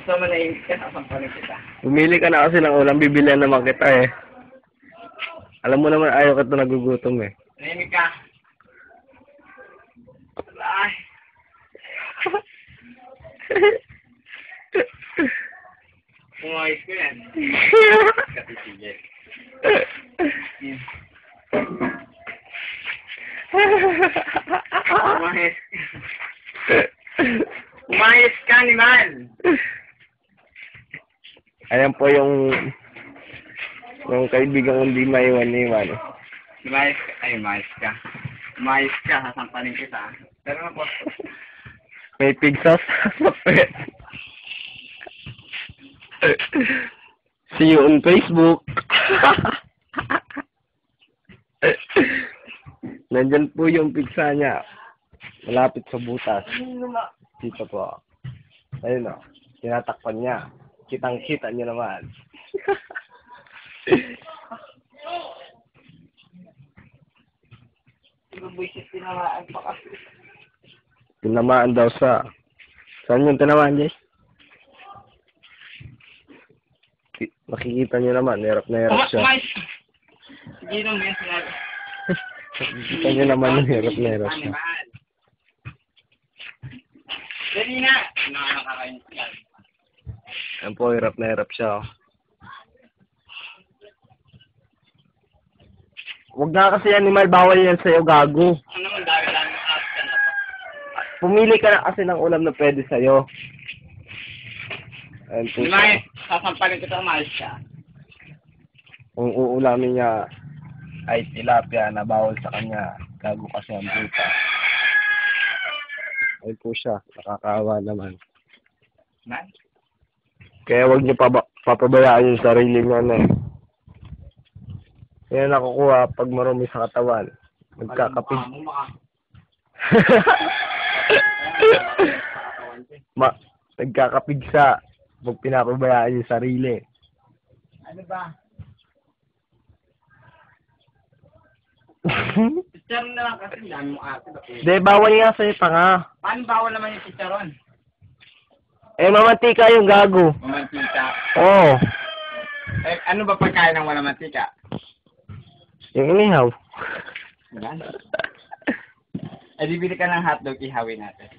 Gusto mo na yung kasampanin kita. Bumili ka na kasi ng ulam, bibilihan naman kita eh. Alam mo naman, ayaw ka ito nagugutom eh. Nahimik ka. Ay. Umayos ko yan. Katisigil. Umayos ka. Umayos ka, animal! Ayan po yung kaibigan kong di maiwan-iwan. Umayos ka. Ay, umayos ka. Umayos ka, sasampanin kita. Pero nga po. May pig sauce sa pet. See you on Facebook. Nandyan po yung pizza niya. Malapit sa butas. Dito po. Ayun o. Tinatakpan niya. Kitang-kita niyo naman. Buwisit tinamaan pa kasi. Tinamaan daw sa... Saan yung tinamaan, Jay? Makikita niyo naman. Hirap na hirap siya. Umayos! Sige lang yan sinabi. Makikita niyo naman yung hirap na hirap siya. Dali na! Nakakakain siya. Ayan po, hirap na hirap siya. Huwag na kasi animal, bawal yan sa'yo, gago. Ano naman, dami-dami at ka na pa. Pumili ka na kasi ng ulam na pwede sa'yo. Ayan po Umayos! siya. Sasampanin kita, umayos ka. Kung uulamin niya ay tilapia na bawal sa kanya, gago kasi ang puta. Ayan po siya, nakakaawa naman. Nice. Kaya huwag niyo papabayaan yung sarili niyo na eh. Yan nakukuha pag marumi sa katawan. Nagkakapig. Nagkakapigsa pag pinapabayaan yung sarili. Ano ba? Chicharon na lang kasi, dami mo ate. Hindi, bawal nga sa'yo, tanga. Paano bawal naman yung chicharon? Eh, mamantika yung gago. Mamantika. Oo. Eh, ano ba pagkain ng wala mantika? Yung inihaw. Yan. Eh, bibili ka ng hotdog, ihawin natin.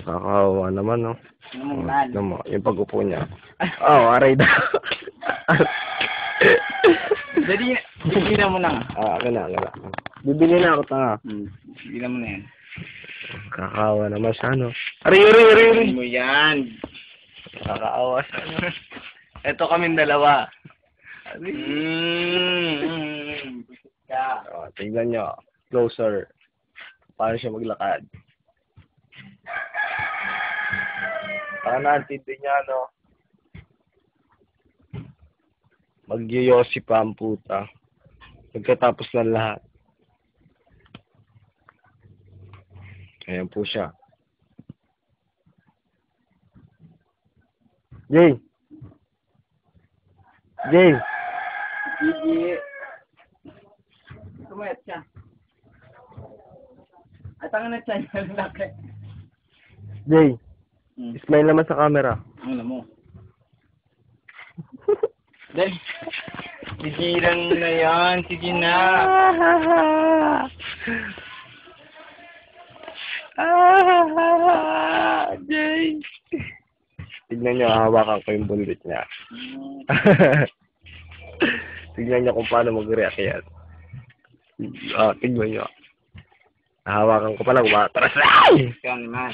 Nakakawa naman, no? Ano mong mahal? Yung pag-upo niya. Aray daw. Jadi, bibili mo na nga. Akin na. Bibili na ako, tanga. Bibili mo na yan. Kakawa naman siya, no? Ari. mo yan. Nakakaawa siya, no? Ito kaming dalawa. Busit ka. Tingnan nyo. Closer. Paano siya maglakad? Para naintindi niya, no? Magyoyosi pa ang puta. Pagkatapos ng lahat. Ayan po siya. Jay! Gigi. Kumayat siya. At ang na-chan yung laki. Jay! Smile naman sa camera. Ang alam mo. Dahil, sigilan mo na yan. Sige na. Jay! Tignan nyo, hawakan ko yung bundit niya. Tignan nyo kung paano mag-react yan. Tignan nyo. Hawakan ko pala, umatras. Ikaw naman.